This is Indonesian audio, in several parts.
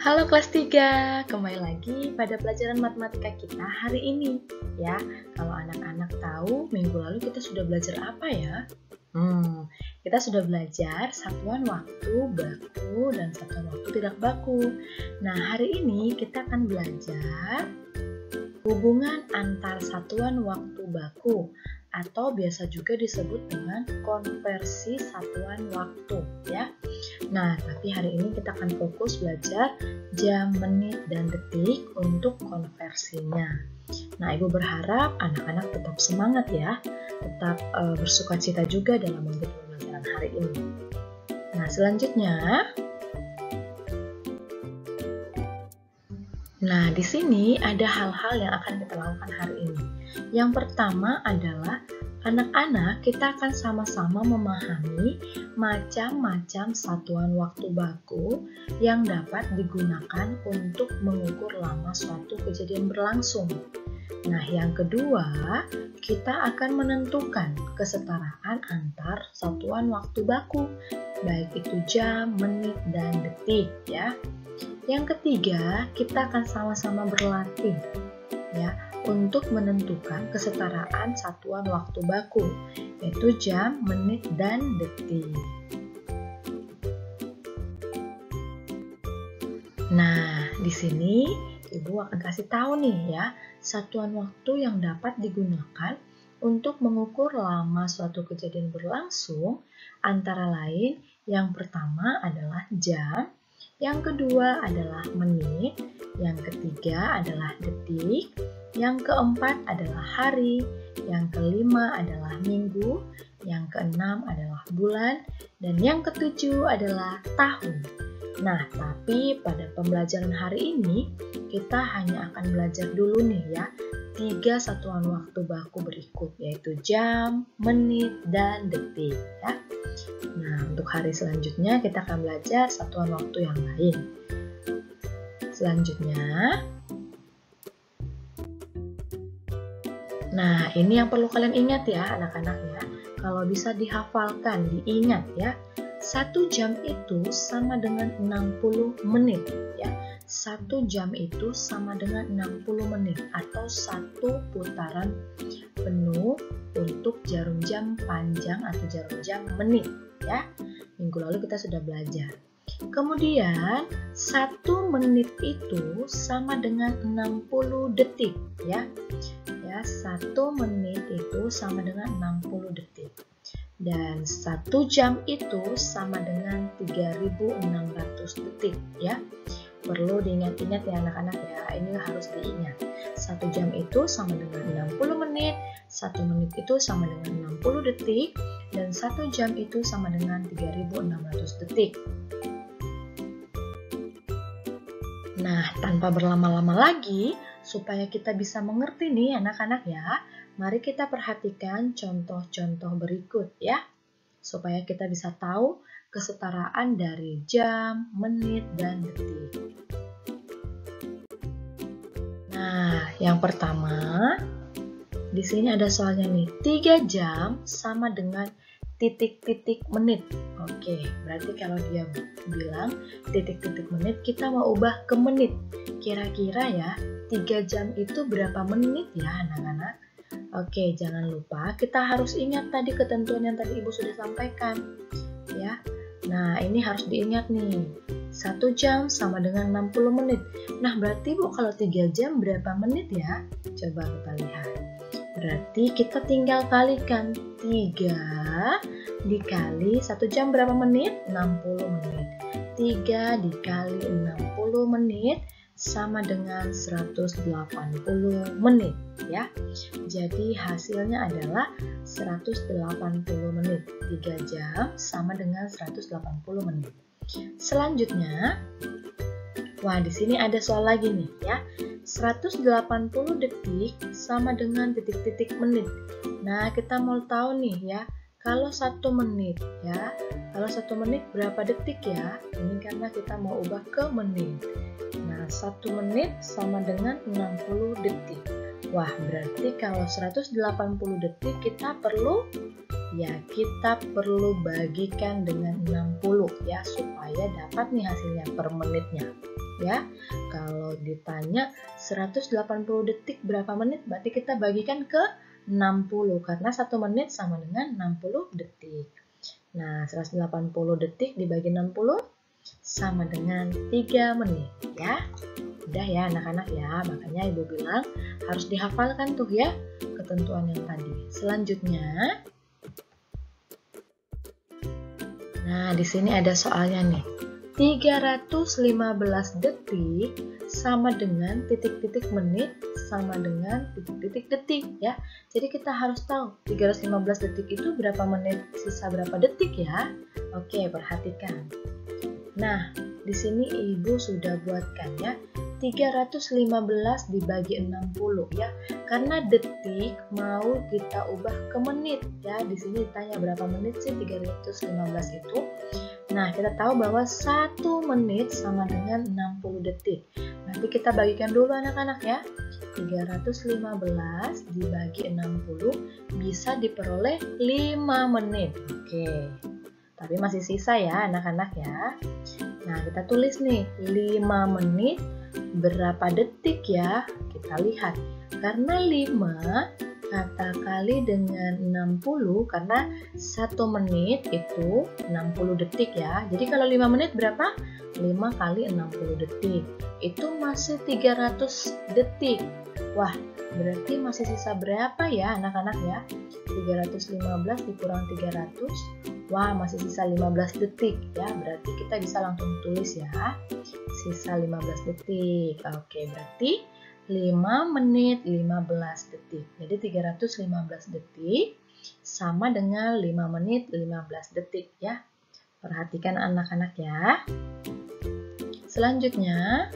Halo kelas 3, kembali lagi pada pelajaran matematika kita hari ini. Ya, kalau anak-anak tahu minggu lalu kita sudah belajar apa ya? Kita sudah belajar satuan waktu baku dan satuan waktu tidak baku. Nah, hari ini kita akan belajar hubungan antar satuan waktu baku atau biasa juga disebut dengan konversi satuan waktu, ya. Nah, tapi hari ini kita akan fokus belajar jam, menit, dan detik untuk konversinya. Nah, Ibu berharap anak-anak tetap semangat ya, tetap bersukacita juga dalam mengikuti pembelajaran hari ini. Nah, selanjutnya, di sini ada hal-hal yang akan kita lakukan hari ini. Yang pertama adalah anak-anak kita akan sama-sama memahami macam-macam satuan waktu baku yang dapat digunakan untuk mengukur lama suatu kejadian berlangsung. Nah, yang kedua, kita akan menentukan kesetaraan antar satuan waktu baku, baik itu jam, menit, dan detik ya. Yang ketiga, kita akan sama-sama berlatih ya untuk menentukan kesetaraan satuan waktu baku, yaitu jam, menit, dan detik. Nah, di sini Ibu akan kasih tahu nih ya, satuan waktu yang dapat digunakan untuk mengukur lama suatu kejadian berlangsung antara lain yang pertama adalah jam, yang kedua adalah menit, yang ketiga adalah detik, yang keempat adalah hari, yang kelima adalah minggu, yang keenam adalah bulan, dan yang ketujuh adalah tahun. Nah, tapi pada pembelajaran hari ini, kita hanya akan belajar dulu nih ya, 3 satuan waktu baku berikut, yaitu jam, menit, dan detik ya. Nah, untuk hari selanjutnya kita akan belajar satuan waktu yang lain. Selanjutnya, nah ini yang perlu kalian ingat ya anak-anak ya. Kalau bisa dihafalkan, diingat ya. 1 jam itu sama dengan 60 menit ya. 1 jam itu sama dengan 60 menit atau 1 putaran penuh untuk jarum jam panjang atau jarum jam menit ya. Minggu lalu kita sudah belajar. Kemudian 1 menit itu sama dengan 60 detik ya. 1 menit itu sama dengan 60 detik. Dan 1 jam itu sama dengan 3600 detik ya. Perlu diingat-ingat ya anak-anak ya, ini harus diingat. 1 jam itu sama dengan 60 menit, 1 menit itu sama dengan 60 detik, dan 1 jam itu sama dengan 3600 detik. Nah, tanpa berlama-lama lagi, supaya kita bisa mengerti nih anak-anak ya, mari kita perhatikan contoh-contoh berikut ya, supaya kita bisa tahu kesetaraan dari jam, menit, dan detik. Nah, yang pertama, di sini ada soalnya nih, 3 jam sama dengan titik-titik menit. Oke, berarti kalau dia bilang titik-titik menit, kita mau ubah ke menit. Kira-kira ya, 3 jam itu berapa menit ya anak-anak? Oke, jangan lupa kita harus ingat tadi ketentuan yang tadi Ibu sudah sampaikan ya. Nah, ini harus diingat nih. 1 jam sama dengan 60 menit. Nah, berarti Bu kalau 3 jam berapa menit ya? Coba kita lihat. Berarti kita tinggal kalikan 3 dikali 1 jam berapa menit? 60 menit. 3 dikali 60 menit sama dengan 180 menit ya. Jadi hasilnya adalah 180 menit. 3 jam sama dengan 180 menit. Selanjutnya, wah di sini ada soal lagi nih ya. 180 detik sama dengan titik-titik menit. Nah, kita mau tahu nih ya, kalau 1 menit ya, kalau 1 menit berapa detik ya? Ini karena kita mau ubah ke menit. Nah, 1 menit sama dengan 60 detik. Wah, berarti kalau 180 detik kita perlu bagikan dengan 60 ya, supaya dapat nih hasilnya per menitnya. ya. Kalau ditanya 180 detik berapa menit, berarti kita bagikan ke 60 karena 1 menit sama dengan 60 detik. Nah, 180 detik dibagi 60 sama dengan 3 menit ya. Udah ya anak-anak ya, makanya Ibu bilang harus dihafalkan tuh ya ketentuan yang tadi. Selanjutnya, nah di sini ada soalnya nih. 315 detik sama dengan titik-titik menit sama dengan titik-titik detik ya. Jadi kita harus tahu 315 detik itu berapa menit sisa berapa detik ya. Oke, perhatikan. Nah, di sini Ibu sudah buatkan ya. 315 dibagi 60 ya. Karena detik mau kita ubah ke menit ya. Di sini ditanya berapa menit sih 315 itu. Nah, kita tahu bahwa 1 menit sama dengan 60 detik. Nanti kita bagikan dulu anak-anak ya. 315 dibagi 60 bisa diperoleh 5 menit. Oke. Tapi masih sisa ya anak-anak ya. Nah, kita tulis nih 5 menit berapa detik ya? Kita lihat. Karena 5 kata kali dengan 60 karena 1 menit itu 60 detik ya. Jadi kalau 5 menit berapa? 5 kali 60 detik. Itu masih 300 detik. Wah, berarti masih sisa berapa ya anak-anak ya? 315 dikurang 300. Wah, masih sisa 15 detik ya. Berarti kita bisa langsung tulis ya. Sisa 15 detik. Oke, berarti 5 menit 15 detik. Jadi 315 detik sama dengan 5 menit 15 detik ya. Perhatikan anak-anak ya. Selanjutnya,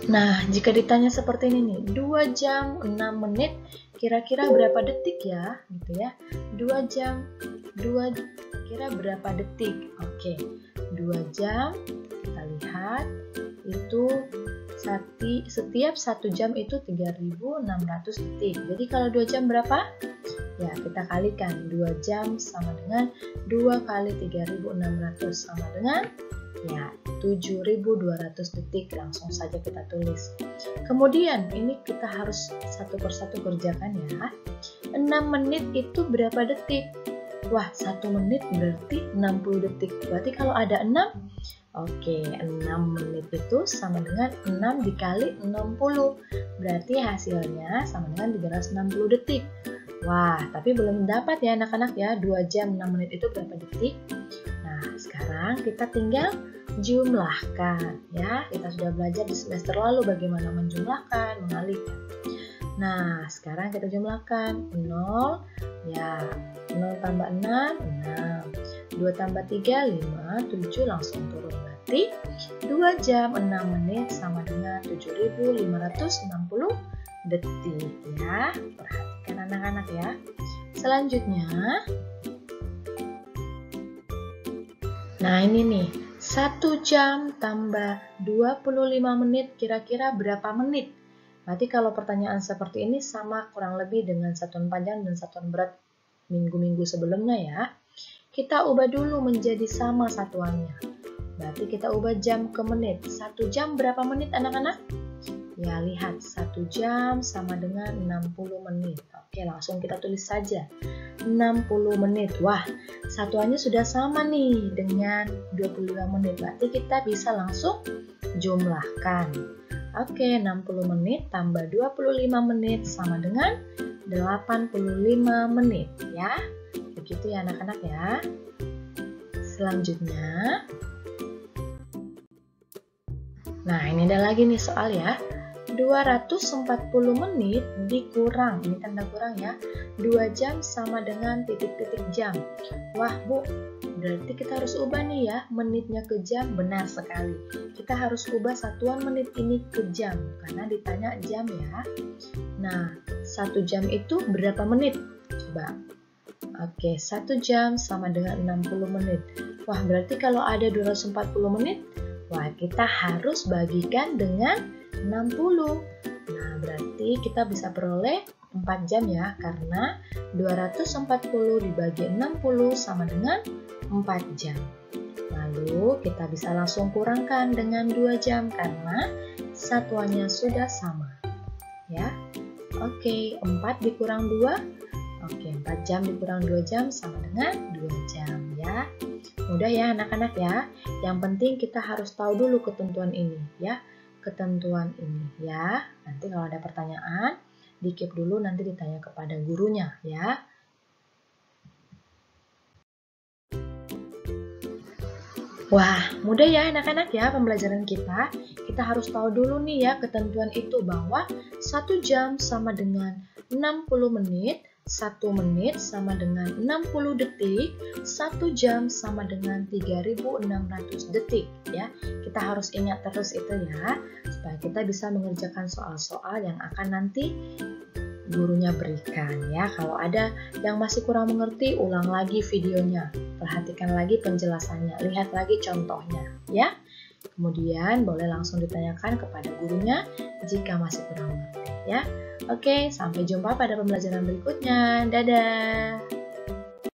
nah jika ditanya seperti ini nih, 2 jam 6 menit kira-kira berapa detik ya? Gitu ya. 2 jam 2 kira berapa detik? Oke. 2 jam kita lihat itu setiap 1 jam itu 3.600 detik. Jadi kalau 2 jam berapa? Ya, kita kalikan 2 jam sama dengan 2 kali 3.600 sama dengan ya 7.200 detik. Langsung saja kita tulis. Kemudian ini kita harus satu persatu kerjakan ya. 6 menit itu berapa detik? Wah, 1 menit berarti 60 detik. Berarti kalau ada 6, oke, 6 menit itu sama dengan 6 dikali 60. Berarti hasilnya sama dengan 360 detik. Wah, tapi belum dapat ya anak-anak ya. 2 jam 6 menit itu berapa detik? Nah, sekarang kita tinggal jumlahkan ya. Kita sudah belajar di semester lalu bagaimana menjumlahkan, mengalihkan. Nah, sekarang kita jumlahkan 0 ya. 0 tambah 6, 6. 2 tambah 3, 5, 7 langsung turun. Berarti 2 jam 6 menit sama dengan 7.560 detik ya. Perhatikan anak-anak ya. Selanjutnya, nah ini nih, 1 jam tambah 25 menit kira-kira berapa menit? Berarti kalau pertanyaan seperti ini sama kurang lebih dengan satuan panjang dan satuan berat minggu-minggu sebelumnya ya. Kita ubah dulu menjadi sama satuannya. Berarti kita ubah jam ke menit. 1 jam berapa menit anak-anak? Ya, lihat 1 jam sama dengan 60 menit. Oke, langsung kita tulis saja. 60 menit. Wah, satuannya sudah sama nih dengan 25 menit. Berarti kita bisa langsung jumlahkan. Oke, 60 menit tambah 25 menit sama dengan 85 menit ya. Begitu ya anak-anak ya. Selanjutnya, nah ini ada lagi nih soal ya. 240 menit dikurang, ini tanda kurang ya, 2 jam sama dengan titik-titik jam. Wah Bu, berarti kita harus ubah nih ya, menitnya ke jam. Benar sekali, kita harus ubah satuan menit ini ke jam, karena ditanya jam ya. Nah, 1 jam itu berapa menit? Coba. Oke, 1 jam sama dengan 60 menit. Wah, berarti kalau ada 240 menit, wah kita harus bagikan dengan 60. Nah, berarti kita bisa peroleh 4 jam ya, karena 240 dibagi 60 sama dengan 4 jam. Lalu kita bisa langsung kurangkan dengan 2 jam karena satuannya sudah sama. Ya. Oke, 4 dikurang 2. Oke, 4 jam dikurang 2 jam sama dengan 2 jam ya. Mudah ya anak-anak ya. Yang penting kita harus tahu dulu ketentuan ini ya. Ketentuan ini ya. Nanti kalau ada pertanyaan, di-keep dulu nanti ditanya kepada gurunya ya. Wah, mudah ya anak-anak ya pembelajaran kita. Kita harus tahu dulu nih ya ketentuan itu bahwa 1 jam sama dengan 60 menit, 1 menit sama dengan 60 detik, 1 jam sama dengan 3.600 detik ya. Kita harus ingat terus itu ya, supaya kita bisa mengerjakan soal-soal yang akan nanti gurunya berikan ya. Kalau ada yang masih kurang mengerti, ulang lagi videonya, perhatikan lagi penjelasannya, lihat lagi contohnya ya. Kemudian boleh langsung ditanyakan kepada gurunya jika masih kurang mengerti ya. Oke, sampai jumpa pada pembelajaran berikutnya. Dadah.